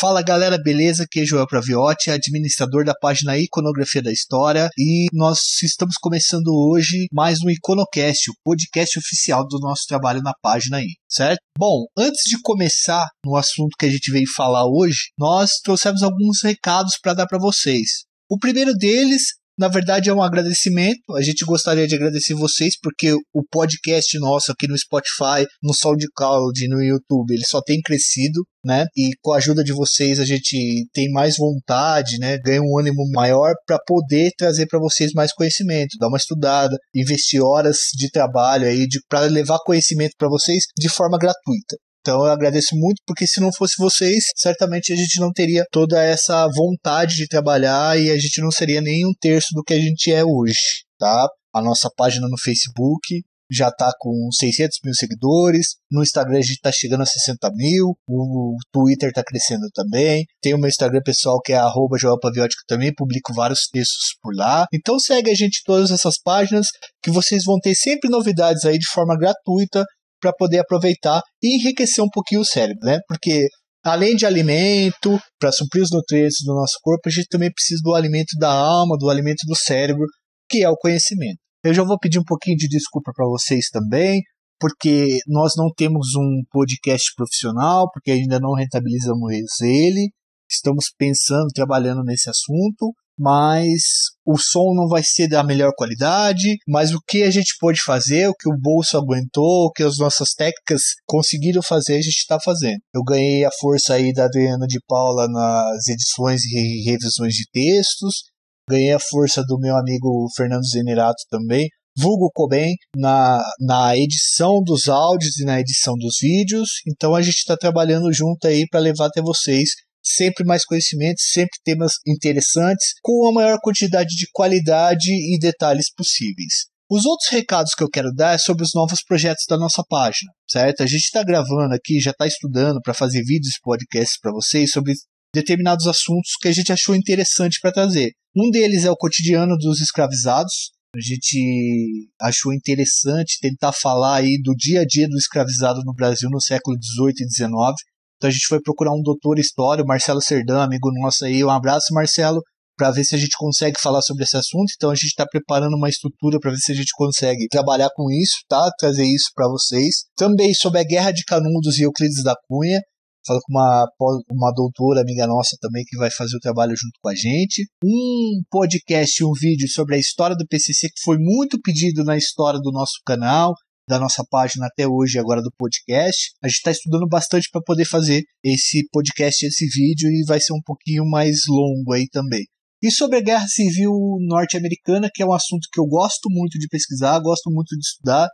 Fala galera, beleza? Aqui é Joel Praviotti, administrador da página Iconografia da História, e nós estamos começando hoje mais um Iconocast, o podcast oficial do nosso trabalho na página aí, certo? Bom, antes de começar no assunto que a gente veio falar hoje, nós trouxemos alguns recados para dar para vocês. O primeiro deles, na verdade, é um agradecimento. A gente gostaria de agradecer vocês porque o podcast nosso aqui no Spotify, no SoundCloud e no YouTube, ele só tem crescido, né? E com a ajuda de vocês a gente tem mais vontade, né? Ganha um ânimo maior para poder trazer para vocês mais conhecimento, dar uma estudada, investir horas de trabalho aí para levar conhecimento para vocês de forma gratuita. Então eu agradeço muito, porque se não fosse vocês, certamente a gente não teria toda essa vontade de trabalhar e a gente não seria nem um terço do que a gente é hoje, tá? A nossa página no Facebook já está com 600 mil seguidores, no Instagram a gente está chegando a 60 mil, o Twitter está crescendo também, tem o meu Instagram pessoal que é @joelpaviotti, que eu também publico vários textos por lá. Então segue a gente em todas essas páginas, que vocês vão ter sempre novidades aí de forma gratuita, para poder aproveitar e enriquecer um pouquinho o cérebro, né? Porque além de alimento, para suprir os nutrientes do nosso corpo, a gente também precisa do alimento da alma, do alimento do cérebro, que é o conhecimento. Eu já vou pedir um pouquinho de desculpa para vocês também, porque nós não temos um podcast profissional, porque ainda não rentabilizamos ele. Estamos pensando, trabalhando nesse assunto, mas o som não vai ser da melhor qualidade, mas o que a gente pôde fazer, o que o bolso aguentou, o que as nossas técnicas conseguiram fazer, a gente está fazendo. Eu ganhei a força aí da Adriana de Paula nas edições e revisões de textos, ganhei a força do meu amigo Fernando Zenerato também, vulgo Coben, na edição dos áudios e na edição dos vídeos. Então a gente está trabalhando junto aí para levar até vocês sempre mais conhecimento, sempre temas interessantes, com a maior quantidade de qualidade e detalhes possíveis. Os outros recados que eu quero dar é sobre os novos projetos da nossa página, certo? A gente está gravando aqui, já está estudando para fazer vídeos e podcasts para vocês sobre determinados assuntos que a gente achou interessante para trazer. Um deles é o cotidiano dos escravizados. A gente achou interessante tentar falar aí do dia a dia do escravizado no Brasil no século XVIII e XIX. Então a gente foi procurar um doutor em história, o Marcelo Serdã, amigo nosso aí. Um abraço, Marcelo, para ver se a gente consegue falar sobre esse assunto. Então a gente está preparando uma estrutura para ver se a gente consegue trabalhar com isso, tá? Trazer isso para vocês. Também sobre a Guerra de Canudos e Euclides da Cunha. Falo com uma doutora amiga nossa também que vai fazer o trabalho junto com a gente. Um podcast e um vídeo sobre a história do PCC, que foi muito pedido na história do nosso canal, da nossa página até hoje, agora do podcast. A gente está estudando bastante para poder fazer esse podcast, esse vídeo, e vai ser um pouquinho mais longo aí também. E sobre a Guerra Civil Norte-Americana, que é um assunto que eu gosto muito de pesquisar, gosto muito de estudar,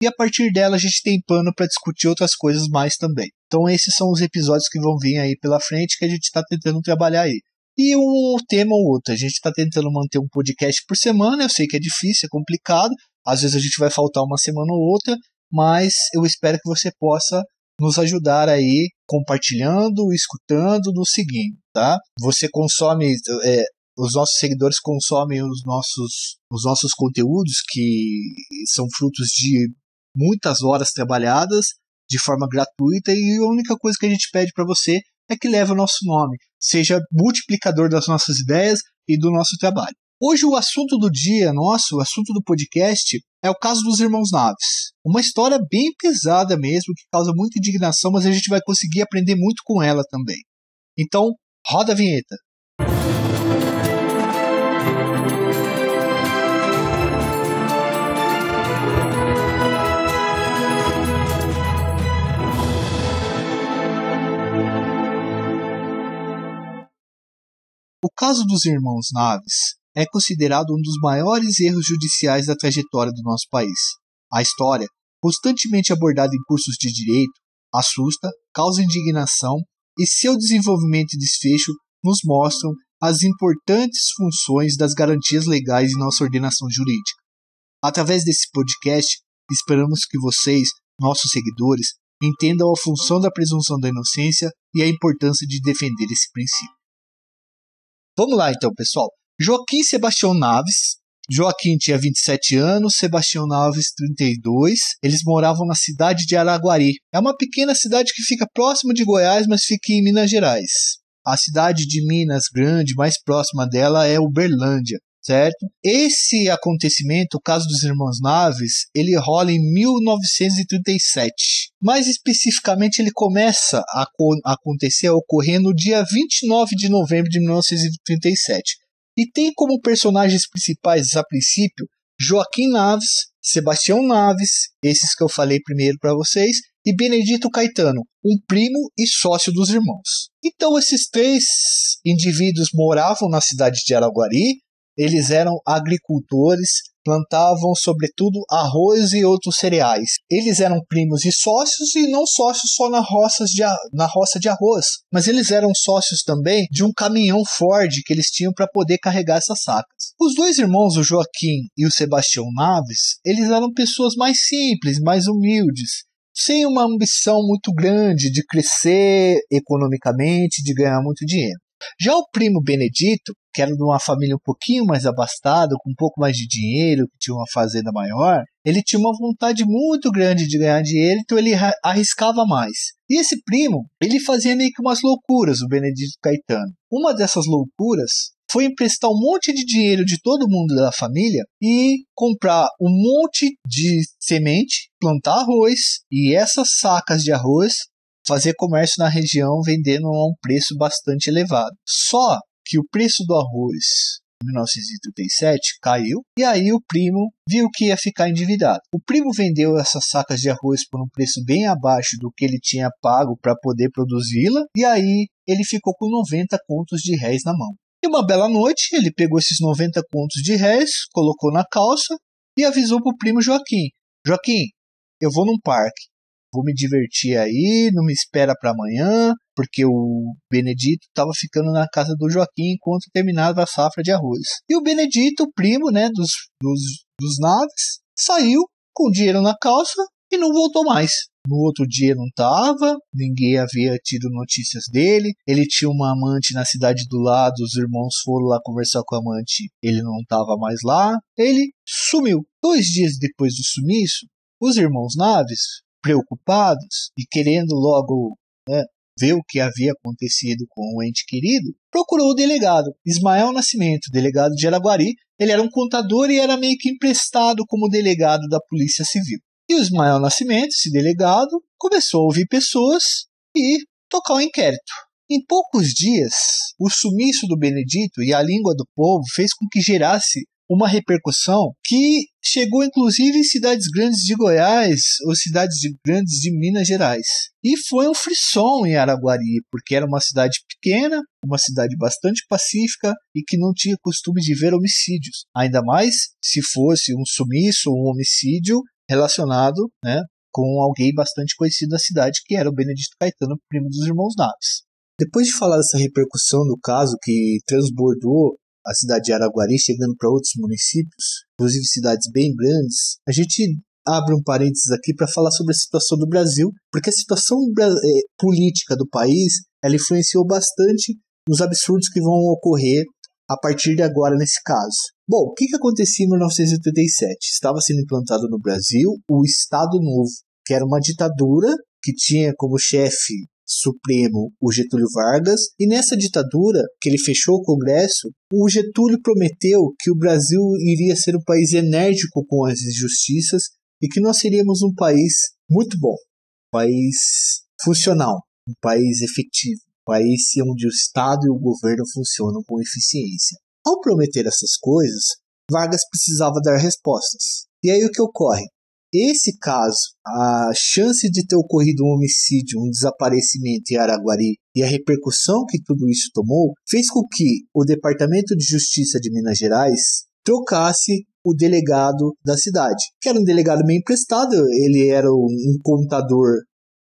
e a partir dela a gente tem pano para discutir outras coisas mais também. Então esses são os episódios que vão vir aí pela frente, que a gente está tentando trabalhar aí. E um tema ou outro, a gente está tentando manter um podcast por semana. Eu sei que é difícil, é complicado, às vezes a gente vai faltar uma semana ou outra, mas eu espero que você possa nos ajudar aí, compartilhando, escutando, nos seguindo, tá? Você consome, os nossos seguidores consomem os nossos conteúdos, que são frutos de muitas horas trabalhadas de forma gratuita, e a única coisa que a gente pede para você é que leve o nosso nome, seja multiplicador das nossas ideias e do nosso trabalho. Hoje o assunto do dia nosso, o assunto do podcast, é o caso dos Irmãos Naves. Uma história bem pesada mesmo, que causa muita indignação, mas a gente vai conseguir aprender muito com ela também. Então, roda a vinheta. O caso dos Irmãos Naves é considerado um dos maiores erros judiciais da trajetória do nosso país. A história, constantemente abordada em cursos de direito, assusta, causa indignação, e seu desenvolvimento e desfecho nos mostram as importantes funções das garantias legais em nossa ordenação jurídica. Através desse podcast, esperamos que vocês, nossos seguidores, entendam a função da presunção da inocência e a importância de defender esse princípio. Vamos lá então, pessoal. Joaquim Sebastião Naves. Joaquim tinha 27 anos, Sebastião Naves 32. Eles moravam na cidade de Araguari. É uma pequena cidade que fica próximo de Goiás, mas fica em Minas Gerais. A cidade de Minas grande, mais próxima dela, é Uberlândia, certo? Esse acontecimento, o caso dos irmãos Naves, ele rola em 1937. Mais especificamente, ele começa a acontecer, a ocorrer no dia 29 de novembro de 1937. E tem como personagens principais, a princípio, Joaquim Naves, Sebastião Naves, esses que eu falei primeiro para vocês, e Benedito Caetano, um primo e sócio dos irmãos. Então esses três indivíduos moravam na cidade de Araguari, eles eram agricultores, plantavam sobretudo arroz e outros cereais. Eles eram primos e sócios, e não sócios só na roça de arroz, mas eles eram sócios também de um caminhão Ford que eles tinham para poder carregar essas sacas. Os dois irmãos, o Joaquim e o Sebastião Naves, eles eram pessoas mais simples, mais humildes, sem uma ambição muito grande de crescer economicamente, de ganhar muito dinheiro. Já o primo Benedito, que era de uma família um pouquinho mais abastada, com um pouco mais de dinheiro, que tinha uma fazenda maior, ele tinha uma vontade muito grande de ganhar dinheiro, então ele arriscava mais. E esse primo, ele fazia meio que umas loucuras, o Benedito Caetano. Uma dessas loucuras foi emprestar um monte de dinheiro de todo mundo da família e comprar um monte de semente, plantar arroz, e essas sacas de arroz fazer comércio na região vendendo a um preço bastante elevado. Só que o preço do arroz em 1937 caiu, e aí o primo viu que ia ficar endividado. O primo vendeu essas sacas de arroz por um preço bem abaixo do que ele tinha pago para poder produzi-la, e aí ele ficou com 90 contos de réis na mão. E uma bela noite, ele pegou esses 90 contos de réis, colocou na calça e avisou para o primo Joaquim: Joaquim, eu vou num parque. Vou me divertir aí, não me espera para amanhã, porque o Benedito estava ficando na casa do Joaquim enquanto terminava a safra de arroz. E o Benedito, o primo, né, dos Naves, saiu com dinheiro na calça e não voltou mais. No outro dia não estava, ninguém havia tido notícias dele. Ele tinha uma amante na cidade do lado, os irmãos foram lá conversar com a amante, ele não estava mais lá. Ele sumiu. 2 dias depois do sumiço, os irmãos Naves, preocupados e querendo logo, né, ver o que havia acontecido com o ente querido, procurou o delegado, Ismael Nascimento, delegado de Araguari. Ele era um contador e era meio que emprestado como delegado da Polícia Civil. E o Ismael Nascimento, esse delegado, começou a ouvir pessoas e tocar um inquérito. Em poucos dias, o sumiço do Benedito e a língua do povo fez com que gerasse uma repercussão que chegou inclusive em cidades grandes de Goiás ou cidades grandes de Minas Gerais. E foi um frisson em Araguari, porque era uma cidade pequena, uma cidade bastante pacífica e que não tinha costume de ver homicídios. Ainda mais se fosse um sumiço ou um homicídio relacionado, né, com alguém bastante conhecido da cidade, que era o Benedito Caetano, primo dos irmãos Naves. Depois de falar dessa repercussão do caso que transbordou a cidade de Araguari, chegando para outros municípios, inclusive cidades bem grandes, a gente abre um parênteses aqui para falar sobre a situação do Brasil, porque a situação política do país, ela influenciou bastante nos absurdos que vão ocorrer a partir de agora nesse caso. Bom, o que acontecia em 1987? Estava sendo implantado no Brasil o Estado Novo, que era uma ditadura que tinha como chefe supremo o Getúlio Vargas, e nessa ditadura, que ele fechou o Congresso, o Getúlio prometeu que o Brasil iria ser um país enérgico com as injustiças e que nós seríamos um país muito bom, um país funcional, um país efetivo, um país onde o Estado e o governo funcionam com eficiência. Ao prometer essas coisas, Vargas precisava dar respostas. E aí o que ocorre? Esse caso, a chance de ter ocorrido um homicídio, um desaparecimento em Araguari e a repercussão que tudo isso tomou, fez com que o Departamento de Justiça de Minas Gerais trocasse o delegado da cidade, que era um delegado meio emprestado. Ele era um contador,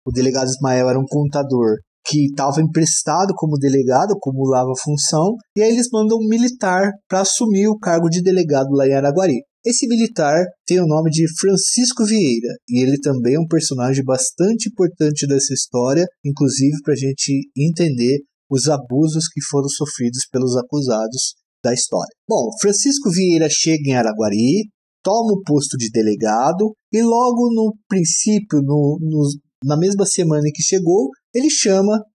o delegado Ismael era um contador que estava emprestado como delegado, acumulava função, e aí eles mandam um militar para assumir o cargo de delegado lá em Araguari. Esse militar tem o nome de Francisco Vieira, e ele também é um personagem bastante importante dessa história, inclusive para a gente entender os abusos que foram sofridos pelos acusados da história. Bom, Francisco Vieira chega em Araguari, toma o posto de delegado, e logo no princípio, na mesma semana em que chegou, Ele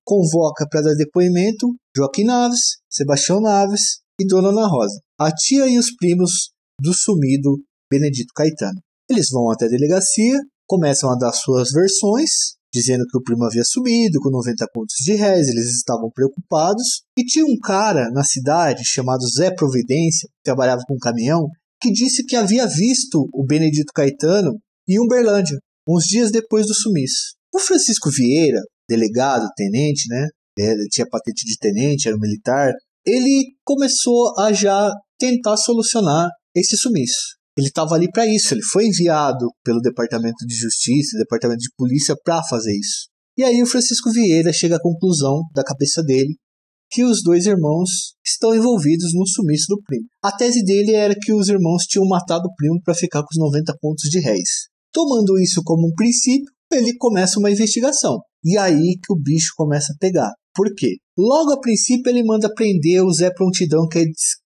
convoca para dar depoimento Joaquim Naves, Sebastião Naves e Dona Ana Rosa, a tia e os primos do sumido Benedito Caetano. Eles vão até a delegacia, começam a dar suas versões, dizendo que o primo havia sumido com 90 contos de réis, eles estavam preocupados. E tinha um cara na cidade chamado Zé Providência, que trabalhava com um caminhão, que disse que havia visto o Benedito Caetano em Uberlândia, uns dias depois do sumiço. O Francisco Vieira, delegado, tenente, né? Ele tinha patente de tenente, era um militar. Ele começou a já tentar solucionar esse sumiço. Ele estava ali para isso, ele foi enviado pelo Departamento de Justiça, Departamento de Polícia para fazer isso. E aí o Francisco Vieira chega à conclusão, da cabeça dele, que os dois irmãos estão envolvidos no sumiço do primo. A tese dele era que os irmãos tinham matado o primo para ficar com os 90 contos de réis. Tomando isso como um princípio, ele começa uma investigação. E aí que o bicho começa a pegar. Por quê? Logo a princípio ele manda prender o Zé Prontidão, que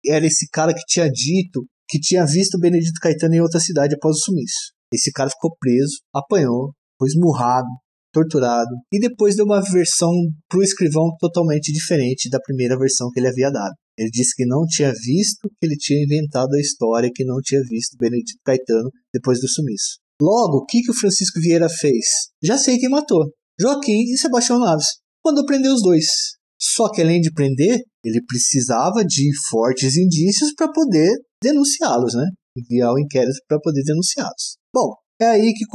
era esse cara que tinha dito que tinha visto o Benedito Caetano em outra cidade após o sumiço. Esse cara ficou preso, apanhou, foi esmurrado, torturado, e depois deu uma versão pro escrivão totalmente diferente da primeira versão que ele havia dado. Ele disse que não tinha visto, que ele tinha inventado a história, que não tinha visto o Benedito Caetano depois do sumiço. Logo, o que o Francisco Vieira fez? Já sei quem matou. Joaquim e Sebastião Naves. Mandou prender os dois. Só que além de prender, ele precisava de fortes indícios para poder denunciá-los, né? Enviar o inquérito para poder denunciá-los. Bom, é aí que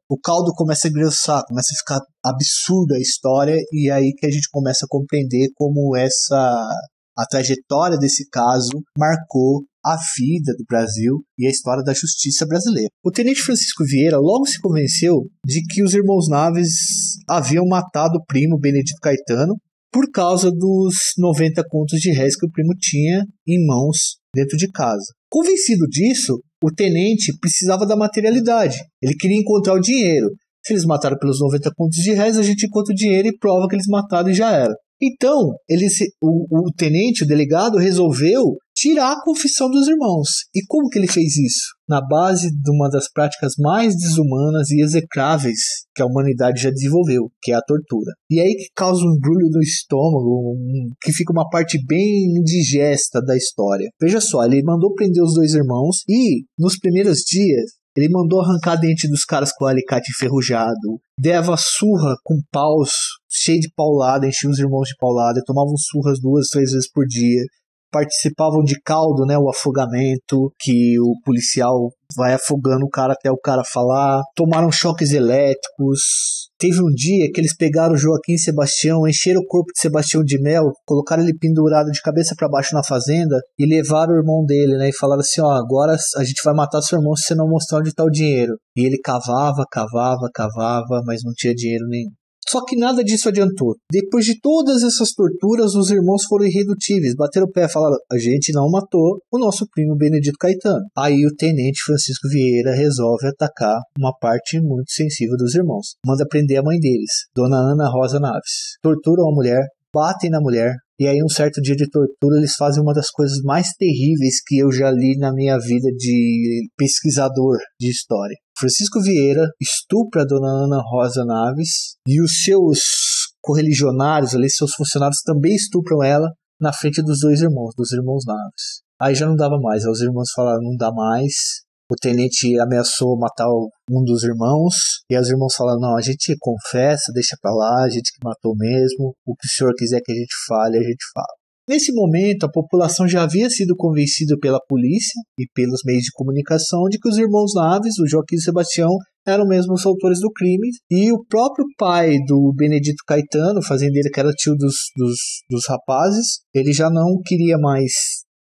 o caldo começa a engrossar, começa a ficar absurda a história, e é aí que a gente começa a compreender como a trajetória desse caso marcou a vida do Brasil e a história da justiça brasileira. O tenente Francisco Vieira logo se convenceu de que os irmãos Naves haviam matado o primo Benedito Caetano por causa dos 90 contos de réis que o primo tinha em mãos dentro de casa. Convencido disso, o tenente precisava da materialidade. Ele queria encontrar o dinheiro. Se eles mataram pelos 90 contos de réis, a gente encontra o dinheiro e prova que eles mataram e já era. Então, o tenente, o delegado, resolveu tirar a confissão dos irmãos. E como que ele fez isso? Na base de uma das práticas mais desumanas e execráveis que a humanidade já desenvolveu, que é a tortura. E aí que causa um embrulho no estômago, que fica uma parte bem indigesta da história. Veja só, ele mandou prender os dois irmãos e, nos primeiros dias, ele mandou arrancar dente dos caras com alicate enferrujado, dava surra com paus, cheio de paulada, enchia os irmãos de paulada, tomavam surras 2, 3 vezes por dia, participavam de caldo, né, o afogamento, que o policial vai afogando o cara até o cara falar, tomaram choques elétricos. Teve um dia que eles pegaram o Joaquim e Sebastião, encheram o corpo de Sebastião de mel, colocaram ele pendurado de cabeça para baixo na fazenda e levaram o irmão dele, né, e falaram assim, ó, agora a gente vai matar seu irmão se você não mostrar onde tá o dinheiro. E ele cavava, mas não tinha dinheiro nenhum. Só que nada disso adiantou. Depois de todas essas torturas, os irmãos foram irredutíveis, bateram o pé e falaram, a gente não matou o nosso primo Benedito Caetano. Aí o tenente Francisco Vieira resolve atacar uma parte muito sensível dos irmãos. Manda prender a mãe deles, Dona Ana Rosa Naves. Torturam a mulher, batem na mulher, e aí um certo dia de tortura eles fazem uma das coisas mais terríveis que eu já li na minha vida de pesquisador de história. Francisco Vieira estupra a Dona Ana Rosa Naves e os seus correligionários, ali, seus funcionários também estupram ela na frente dos dos irmãos Naves. Aí já não dava mais, aí os irmãos falaram, não dá mais. O tenente ameaçou matar um dos irmãos, e os irmãos falaram, não, a gente confessa, deixa pra lá, a gente que matou mesmo, o que o senhor quiser que a gente fale, a gente fala. Nesse momento, a população já havia sido convencida pela polícia e pelos meios de comunicação de que os irmãos Naves, o Joaquim e o Sebastião, eram mesmo os autores do crime, e o próprio pai do Benedito Caetano, fazendeiro que era tio dos rapazes, ele já não queria mais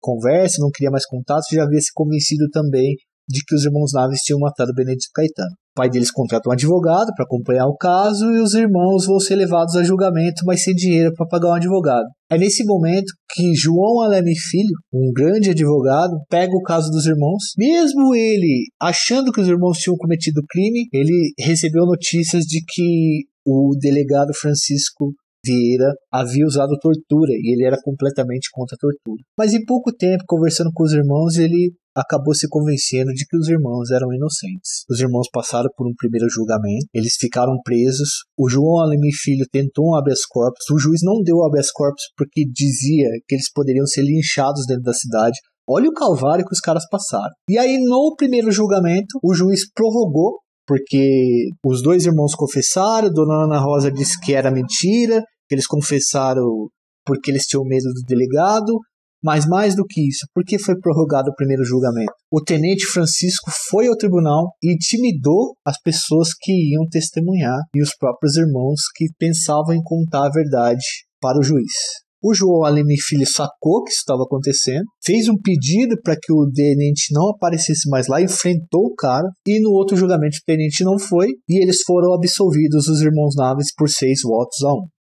conversa, não queria mais contato, já havia se convencido também de que os irmãos Naves tinham matado Benedito Caetano. O pai deles contrata um advogado para acompanhar o caso e os irmãos vão ser levados a julgamento, mas sem dinheiro para pagar um advogado. É nesse momento que João Aleme Filho, um grande advogado, pega o caso dos irmãos. Mesmo ele achando que os irmãos tinham cometido crime, ele recebeu notícias de que o delegado Francisco Vieira havia usado tortura e ele era completamente contra a tortura. Mas em pouco tempo, conversando com os irmãos, ele acabou se convencendo de que os irmãos eram inocentes. Os irmãos passaram por um primeiro julgamento, eles ficaram presos, o João Alemir Filho tentou um habeas corpus, o juiz não deu o habeas corpus porque dizia que eles poderiam ser linchados dentro da cidade. Olha o calvário que os caras passaram. E aí, no primeiro julgamento, o juiz prorrogou, porque os dois irmãos confessaram, Dona Ana Rosa disse que era mentira, que eles confessaram porque eles tinham medo do delegado, mas mais do que isso, porque foi prorrogado o primeiro julgamento? O tenente Francisco foi ao tribunal e intimidou as pessoas que iam testemunhar e os próprios irmãos que pensavam em contar a verdade para o juiz. O João Alemir Filho sacou que isso estava acontecendo, fez um pedido para que o tenente não aparecesse mais lá, enfrentou o cara, e no outro julgamento o tenente não foi, e eles foram absolvidos, os irmãos Naves, por 6-1.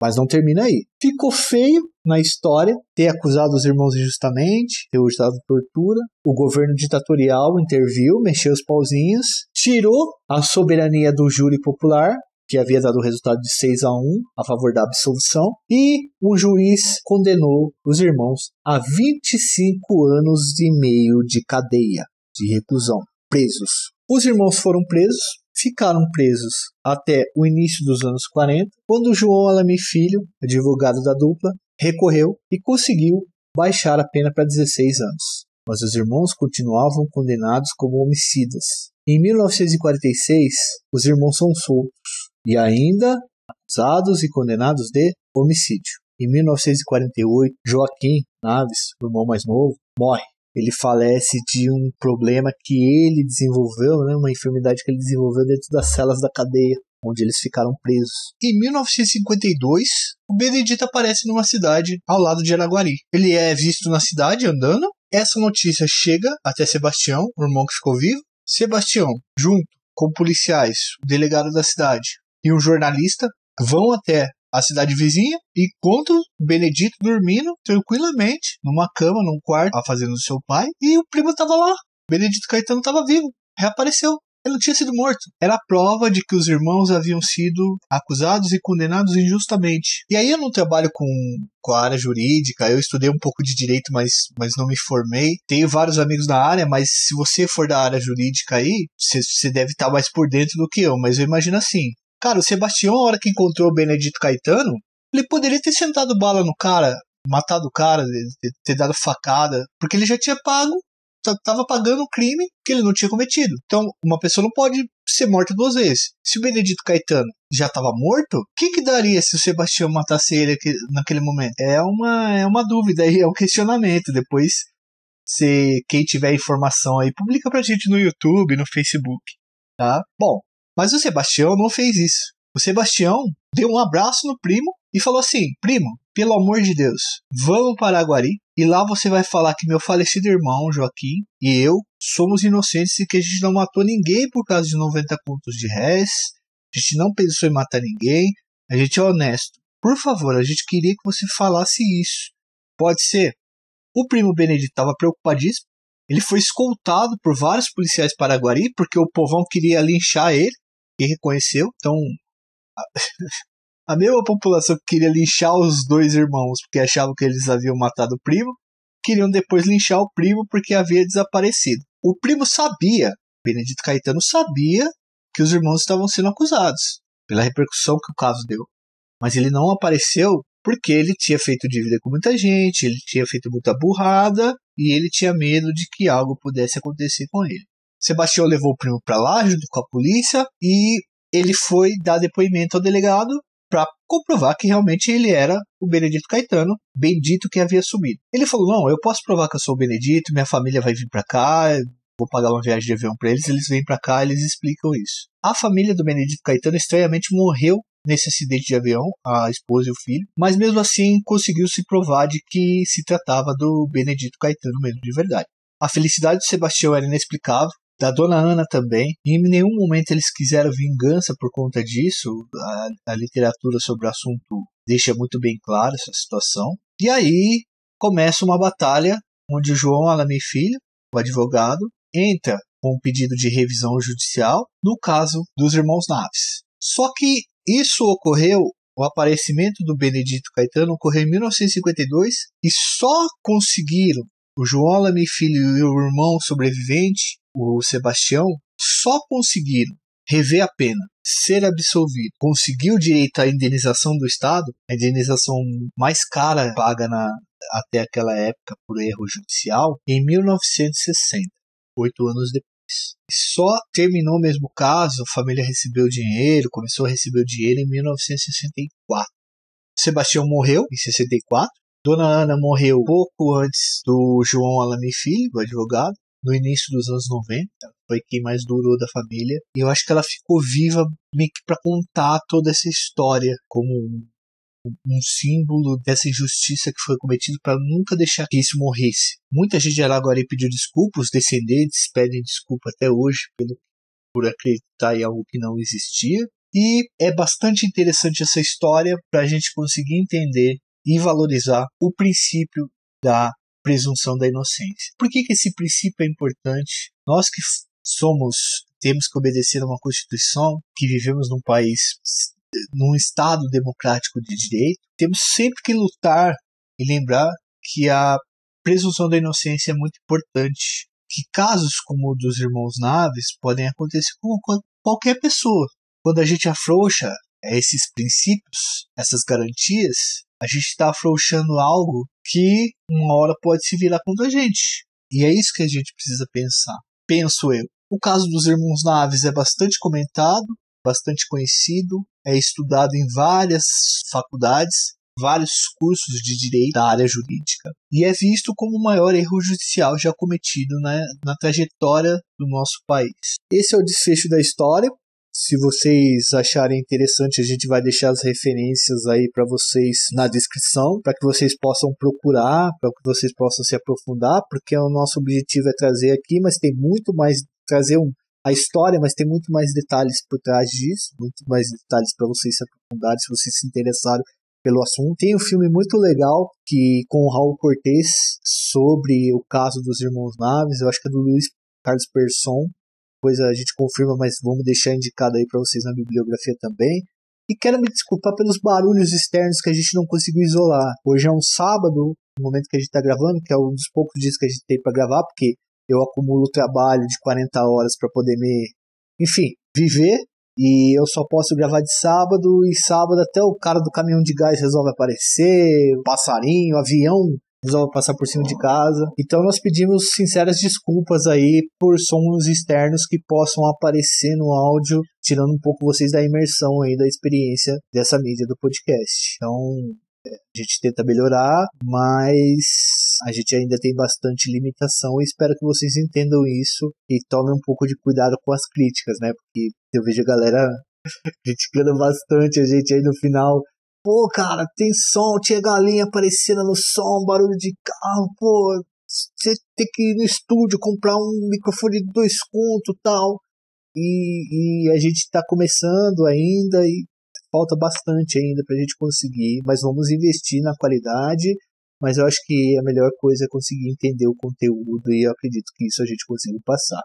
Mas não termina aí. Ficou feio na história ter acusado os irmãos injustamente, ter usado tortura. O governo ditatorial interviu, mexeu os pauzinhos, tirou a soberania do júri popular, que havia dado o resultado de 6-1 a favor da absolução, e o juiz condenou os irmãos a 25 anos e meio de cadeia, de reclusão, presos. Os irmãos foram presos, ficaram presos até o início dos anos 40, quando João Alemir Filho, advogado da dupla, recorreu e conseguiu baixar a pena para 16 anos. Mas os irmãos continuavam condenados como homicidas. Em 1946, os irmãos são soltos e ainda acusados e condenados de homicídio. Em 1948, Joaquim Naves, o irmão mais novo, morre. Ele falece de um problema que ele desenvolveu, uma enfermidade que ele desenvolveu dentro das celas da cadeia, onde eles ficaram presos. Em 1952, o Benedito aparece numa cidade ao lado de Araguari. Ele é visto na cidade andando. Essa notícia chega até Sebastião, o irmão que ficou vivo. Sebastião, junto com policiais, o delegado da cidade e um jornalista, vão até a cidade vizinha e encontram o Benedito dormindo tranquilamente numa cama, num quarto, a fazenda do seu pai, e o primo estava lá. Benedito Caetano estava vivo, reapareceu. Ele não tinha sido morto. Era a prova de que os irmãos haviam sido acusados e condenados injustamente. E aí eu não trabalho com a área jurídica, eu estudei um pouco de direito, mas não me formei. Tenho vários amigos na área, mas se você for da área jurídica aí, você deve estar mais por dentro do que eu. Mas eu imagino assim, cara, o Sebastião, a hora que encontrou o Benedito Caetano, ele poderia ter sentado bala no cara, matado o cara, ter dado facada, porque ele já tinha pago, estava pagando o crime que ele não tinha cometido. Então, uma pessoa não pode ser morta duas vezes. Se o Benedito Caetano já estava morto, o que daria se o Sebastião matasse ele naquele momento? É uma dúvida aí, é um questionamento. Depois, se quem tiver informação aí, publica pra gente no YouTube, no Facebook, tá? Bom, mas o Sebastião não fez isso. O Sebastião deu um abraço no primo e falou assim: primo, pelo amor de Deus, vamos para Araguari e lá você vai falar que meu falecido irmão, Joaquim, e eu somos inocentes e que a gente não matou ninguém por causa de 90 contos de réis, a gente não pensou em matar ninguém, a gente é honesto. Por favor, a gente queria que você falasse isso. Pode ser? O primo Benedito estava preocupadíssimo. Ele foi escoltado por vários policiais para Araguari porque o povão queria linchar ele e reconheceu. Então, a mesma população que queria linchar os dois irmãos porque achavam que eles haviam matado o primo, queriam depois linchar o primo porque havia desaparecido. O primo sabia, Benedito Caetano sabia que os irmãos estavam sendo acusados pela repercussão que o caso deu. Mas ele não apareceu porque ele tinha feito dívida com muita gente, ele tinha feito muita burrada e ele tinha medo de que algo pudesse acontecer com ele. Sebastião levou o primo para lá junto com a polícia e ele foi dar depoimento ao delegado para comprovar que realmente ele era o Benedito Caetano, bendito que havia sumido. Ele falou: não, eu posso provar que eu sou o Benedito, minha família vai vir para cá, vou pagar uma viagem de avião para eles, eles vêm para cá, eles explicam isso. A família do Benedito Caetano estranhamente morreu nesse acidente de avião, a esposa e o filho, mas mesmo assim conseguiu se provar de que se tratava do Benedito Caetano mesmo, de verdade. A felicidade de Sebastião era inexplicável, da dona Ana também, e em nenhum momento eles quiseram vingança por conta disso. A literatura sobre o assunto deixa muito bem claro essa situação. E aí começa uma batalha onde o João Alemir Filho, o advogado, entra com um pedido de revisão judicial no caso dos irmãos Naves. Só que isso ocorreu, o aparecimento do Benedito Caetano ocorreu em 1952 e só conseguiram O João Alamir Filho e o irmão sobrevivente, o Sebastião, só conseguiram rever a pena, ser absolvido, conseguir o direito à indenização do Estado, a indenização mais cara paga até aquela época por erro judicial, em 1960, 8 anos depois. Só terminou mesmo o caso, a família recebeu dinheiro, começou a receber o dinheiro em 1964. Sebastião morreu em 64. Dona Ana morreu pouco antes do João Alamir Filho, o advogado, no início dos anos 90. Foi quem mais durou da família. E eu acho que ela ficou viva meio que para contar toda essa história como um símbolo dessa injustiça que foi cometida, para nunca deixar que isso morresse. Muita gente de Araguari pediu desculpa, os descendentes pedem desculpa até hoje por acreditar em algo que não existia. E é bastante interessante essa história para a gente conseguir entender e valorizar o princípio da presunção da inocência. Por que esse princípio é importante? Nós que temos que obedecer a uma Constituição, que vivemos num país, num Estado democrático de direito, temos sempre que lutar e lembrar que a presunção da inocência é muito importante. Que casos como o dos irmãos Naves podem acontecer com qualquer pessoa. Quando a gente afrouxa esses princípios, essas garantias, a gente está afrouxando algo que uma hora pode se virar contra a gente. E é isso que a gente precisa pensar. Penso eu. O caso dos irmãos Naves é bastante comentado, bastante conhecido, é estudado em várias faculdades, vários cursos de direito da área jurídica, e é visto como o maior erro judicial já cometido na trajetória do nosso país. Esse é o desfecho da história. Se vocês acharem interessante, a gente vai deixar as referências aí para vocês na descrição, para que vocês possam procurar, para que vocês possam se aprofundar, porque o nosso objetivo é trazer aqui, mas tem muito mais, trazer a história, mas tem muito mais detalhes por trás disso, muito mais detalhes para vocês se aprofundarem, se vocês se interessarem pelo assunto. Tem um filme muito legal com o Raul Cortez sobre o caso dos irmãos Naves, eu acho que é do Luiz Carlos Persson. Depois a gente confirma, mas vamos deixar indicado aí para vocês na bibliografia também. E quero me desculpar pelos barulhos externos que a gente não conseguiu isolar. Hoje é um sábado, no momento que a gente está gravando, que é um dos poucos dias que a gente tem para gravar, porque eu acumulo trabalho de 40 horas para poder viver. E eu só posso gravar de sábado, e sábado até o cara do caminhão de gás resolve aparecer, passarinho, avião resolve passar por cima de casa. Então nós pedimos sinceras desculpas aí por sons externos que possam aparecer no áudio, tirando um pouco vocês da imersão aí da experiência dessa mídia do podcast. Então a gente tenta melhorar, mas a gente ainda tem bastante limitação, e espero que vocês entendam isso e tomem um pouco de cuidado com as críticas, né? Porque eu vejo a galera criticando bastante a gente aí no final. Pô, cara, tem som, tinha galinha aparecendo no som, barulho de carro, pô, você tem que ir no estúdio comprar um microfone de 2 contos e tal. E a gente tá começando ainda e falta bastante ainda pra gente conseguir, mas vamos investir na qualidade. Mas eu acho que a melhor coisa é conseguir entender o conteúdo, e eu acredito que isso a gente conseguiu passar.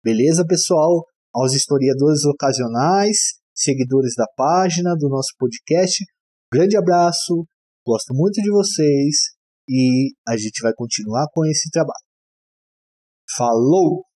Beleza, pessoal? Aos historiadores ocasionais, seguidores da página, do nosso podcast, grande abraço, gosto muito de vocês e a gente vai continuar com esse trabalho. Falou!